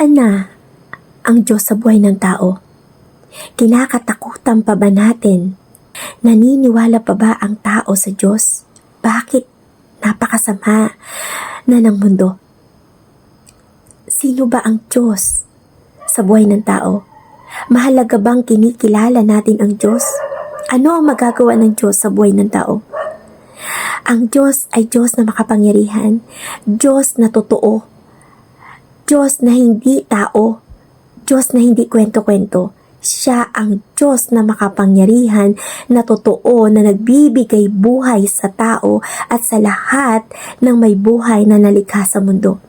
Nasaan na ang Diyos sa buhay ng tao? Kinakatakutan pa ba natin? Naniniwala pa ba ang tao sa Diyos? Bakit napakasama na ng mundo? Sino ba ang Diyos sa buhay ng tao? Mahalaga bang kinikilala natin ang Diyos? Ano ang magagawa ng Diyos sa buhay ng tao? Ang Diyos ay Diyos na makapangyarihan, Diyos na totoo, Diyos na hindi tao, Diyos na hindi kwento-kwento. Siya ang Diyos na makapangyarihan, na totoo, na nagbibigay buhay sa tao at sa lahat ng may buhay na nalikha sa mundo.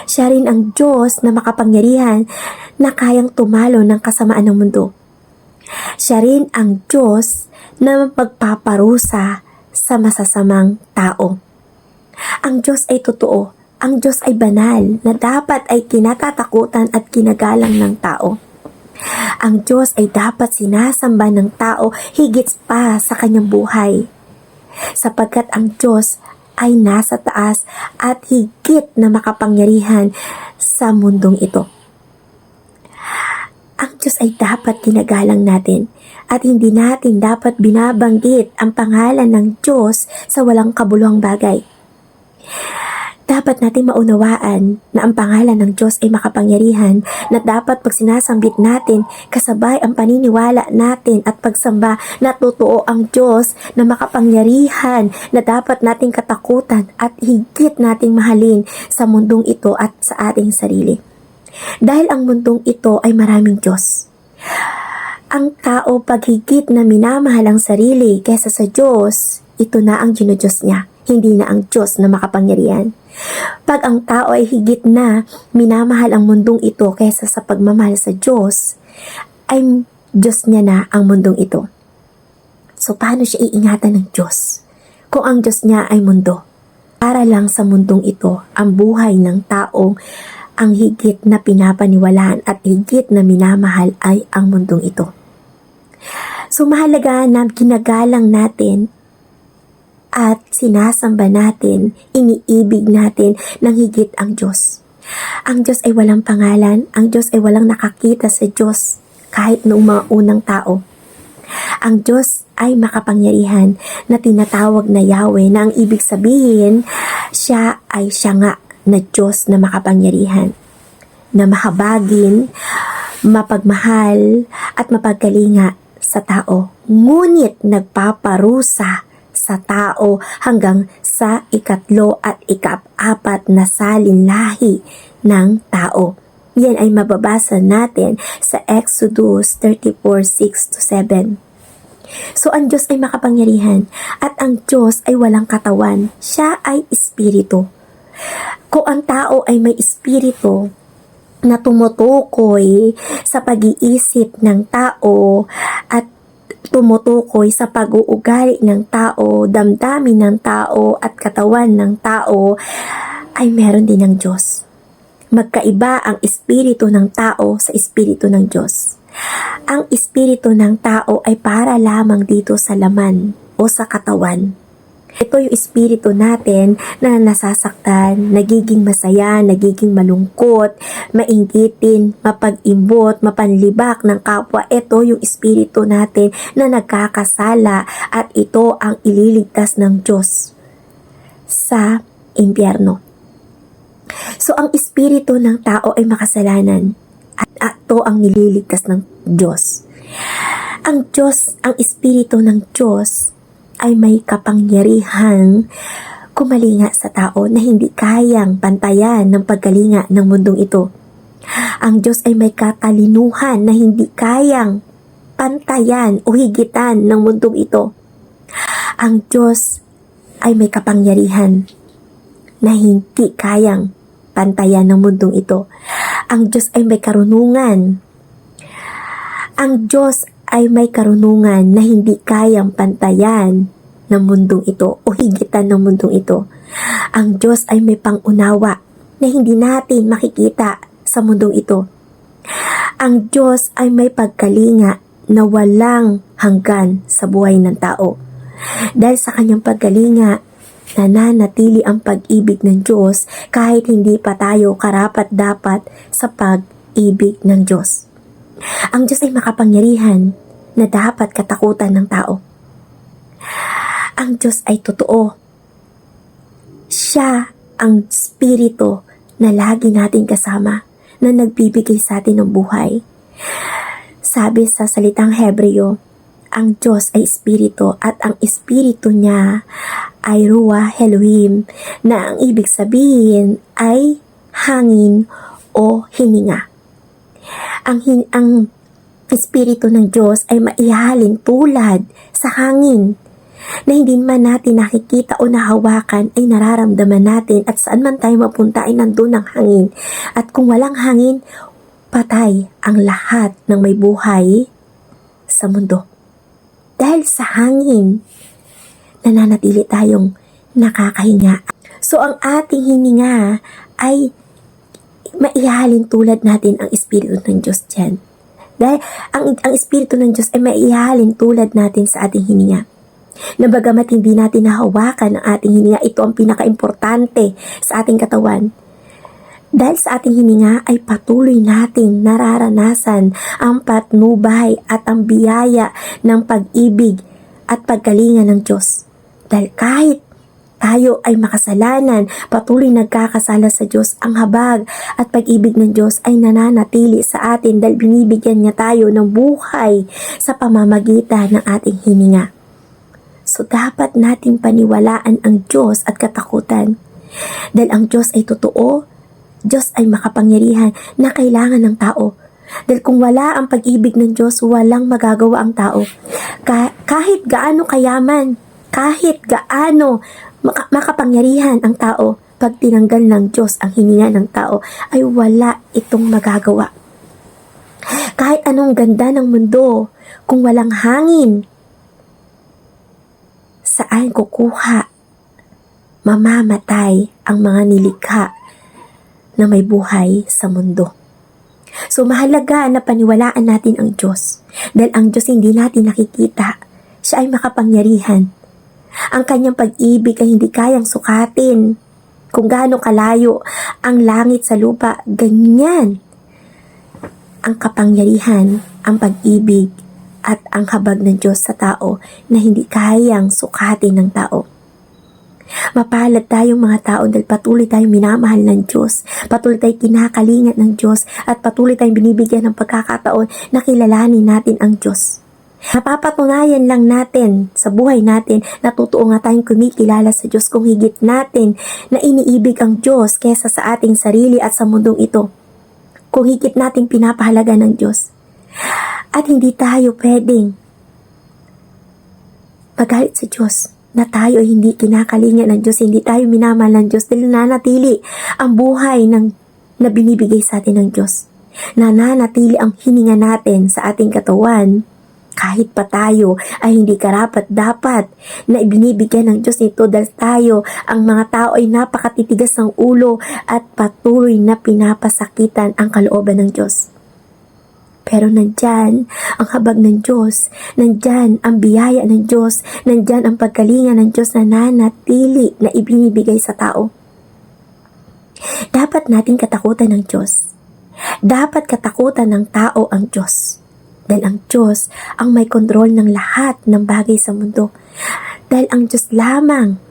Siya rin ang Diyos na makapangyarihan na kayang tumalo ng kasamaan ng mundo. Siya rin ang Diyos na magpaparusa sa masasamang tao. Ang Diyos ay totoo. Ang Diyos ay banal na dapat ay kinatatakutan at kinagalang ng tao. Ang Diyos ay dapat sinasamba ng tao higit pa sa kanyang buhay. Sapagkat ang Diyos ay nasa taas at higit na makapangyarihan sa mundong ito. Ang Diyos ay dapat kinagalang natin at hindi natin dapat binabanggit ang pangalan ng Diyos sa walang kabuluhang bagay. Dapat natin maunawaan na ang pangalan ng Diyos ay makapangyarihan, na dapat pag sinasambit natin, kasabay ang paniniwala natin at pagsamba na totoo ang Diyos na makapangyarihan, na dapat nating katakutan at higit nating mahalin sa mundong ito at sa ating sarili. Dahil ang mundong ito ay maraming Diyos. Ang tao pag higit na minamahal ang sarili kaysa sa Diyos, ito na ang ginudiyos niya, hindi na ang Diyos na makapangyarihan. Pag ang tao ay higit na minamahal ang mundong ito kaysa sa pagmamahal sa Diyos, ay Diyos niya na ang mundong ito. So paano siya iingatan ng Diyos kung ang Diyos niya ay mundo? Para lang sa mundong ito, ang buhay ng taong ang higit na pinapaniwalaan at higit na minamahal ay ang mundong ito. So mahalaga na ginagalang natin at sinasamba natin, iniibig natin ng higit ang Diyos. Ang Diyos ay walang pangalan, ang Diyos ay walang nakakita sa Diyos kahit noong mga unang tao. Ang Diyos ay makapangyarihan na tinatawag na Yahweh, na ang ibig sabihin, siya ay siya nga na Diyos na makapangyarihan, na mahabagin, mapagmahal at mapagkalinga sa tao. Ngunit nagpaparusa sa tao hanggang sa ikatlo at ika-apat na salinlahi ng tao. Yan ay mababasa natin sa Exodus 34:6-7. So ang Diyos ay makapangyarihan at ang Diyos ay walang katawan. Siya ay espiritu. Kung ang tao ay may espiritu na tumutukoy sa pag-iisip ng tao at tumutukoy sa pag-uugali ng tao, damdamin ng tao at katawan ng tao, ay meron din ng Diyos. Magkaiba ang espiritu ng tao sa espiritu ng Diyos. Ang espiritu ng tao ay para lamang dito sa laman o sa katawan. Ito yung espiritu natin na nasasaktan, nagiging masaya, nagiging malungkot, mainggitin, mapag-imbot, mapanlibak ng kapwa. Ito yung espiritu natin na nagkakasala at ito ang ililigtas ng Diyos sa impyerno. So ang espiritu ng tao ay makasalanan at ito ang nililigtas ng Diyos. Ang Diyos, ang espiritu ng Diyos ay may kapangyarihang kumalinga sa tao na hindi kayang pantayan ng pagkalinga ng mundong ito. Ang Diyos ay may katalinuhan na hindi kayang pantayan o higitan ng mundong ito. Ang Diyos ay may kapangyarihan na hindi kayang pantayan ng mundong ito. Ang Diyos ay may karunungan. Ang Diyos ay may karunungan na hindi kayang pantayan ng mundong ito o higitan ng mundong ito. Ang Diyos ay may pangunawa na hindi natin makikita sa mundong ito. Ang Diyos ay may pagkalinga na walang hanggan sa buhay ng tao. Dahil sa kanyang pagkalinga, nananatili ang pag-ibig ng Diyos kahit hindi pa tayo karapat-dapat sa pag-ibig ng Diyos. Ang Diyos ay makapangyarihan na dapat katakutan ng tao. Ang Diyos ay totoo. Siya ang Espiritu na lagi nating kasama, na nagbibigay sa atin ng buhay. Sabi sa salitang Hebreo, ang Diyos ay Espiritu at ang Espiritu niya ay Ruach Elohim, na ang ibig sabihin ay hangin o hininga. Ang Espiritu ng Diyos ay maihalin tulad sa hangin, na hindi man natin nakikita o nahawakan ay nararamdaman natin, at saan man tayo mapunta ay nandun ang hangin. At kung walang hangin, patay ang lahat ng may buhay sa mundo. Dahil sa hangin, nananatili tayong nakakahinga. So ang ating hininga ay maihalin tulad natin ang Espiritu ng Diyos dyan. Dahil ang Espiritu ng Diyos ay maihalin tulad natin sa ating hininga. Na bagamat hindi natin nahawakan ang ating hininga, ito ang pinaka-importante sa ating katawan. Dahil sa ating hininga ay patuloy nating nararanasan ang patnubay at ang biyaya ng pag-ibig at pagkalinga ng Diyos. Dahil kahit tayo ay makasalanan, patuloy nagkakasala sa Diyos, ang habag at pag-ibig ng Diyos ay nananatili sa atin dahil binibigyan niya tayo ng buhay sa pamamagitan ng ating hininga. So dapat nating paniwalaan ang Diyos at katakutan. Dahil ang Diyos ay totoo, Diyos ay makapangyarihan na kailangan ng tao. Dahil kung wala ang pag-ibig ng Diyos, walang magagawa ang tao. Kahit gaano kayaman, kahit gaano makapangyarihan ang tao, pag tinanggal ng Diyos ang hininga ng tao, ay wala itong magagawa. Kahit anong ganda ng mundo, kung walang hangin, saan kukuha? Mamamatay ang mga nilikha na may buhay sa mundo. So mahalaga na paniwalaan natin ang Diyos. Dahil ang Diyos hindi natin nakikita. Siya ay makapangyarihan. Ang kanyang pag-ibig ay hindi kayang sukatin. Kung gaano kalayo ang langit sa lupa, ganyan ang kapangyarihan, ang pag-ibig at ang habag ng Diyos sa tao na hindi kayang sukatin ng tao. Mapalad tayong mga tao dahil patuloy tayong minamahal ng Diyos, patuloy tayong kinakalingat ng Diyos, at patuloy tayong binibigyan ng pagkakataon na kilalanin natin ang Diyos. Napapatunayan lang natin sa buhay natin na totoo nga tayong kumikilala sa Diyos kung higit natin na iniibig ang Diyos kesa sa ating sarili at sa mundong ito. Kung higit nating pinapahalaga ng Diyos. At hindi tayo pwedeng magalit sa Diyos na tayo ay hindi kinakalinga ng Diyos, hindi tayo minamahal ng Diyos dahil nananatili ang buhay na binibigay sa atin ng Diyos. Nananatili ang hininga natin sa ating katawan kahit pa tayo ay hindi karapat-dapat na ibinibigyan ng Diyos nito dahil tayo, ang mga tao ay napakatitigas ng ulo at patuloy na pinapasakitan ang kalooban ng Diyos. Pero nandyan ang habag ng Diyos, nandyan ang biyaya ng Diyos, nandyan ang pagkalinga ng Diyos na nanatili na ibinibigay sa tao. Dapat nating katakutan ng Diyos. Dapat katakutan ng tao ang Diyos. Dahil ang Diyos ang may kontrol ng lahat ng bagay sa mundo. Dahil ang Diyos lamang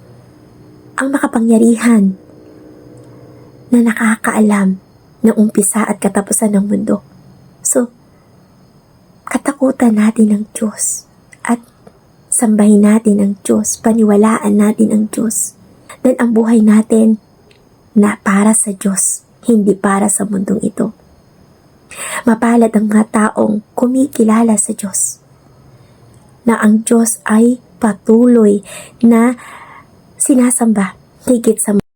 ang makapangyarihan na nakakaalam ng umpisa at katapusan ng mundo. So, katakutan natin ang Diyos at sambahin natin ang Diyos, paniwalaan natin ang Diyos. Dahil ang buhay natin na para sa Diyos, hindi para sa mundong ito. Mapalad ang mga taong kumikilala sa Diyos, na ang Diyos ay patuloy na sinasamba higit sa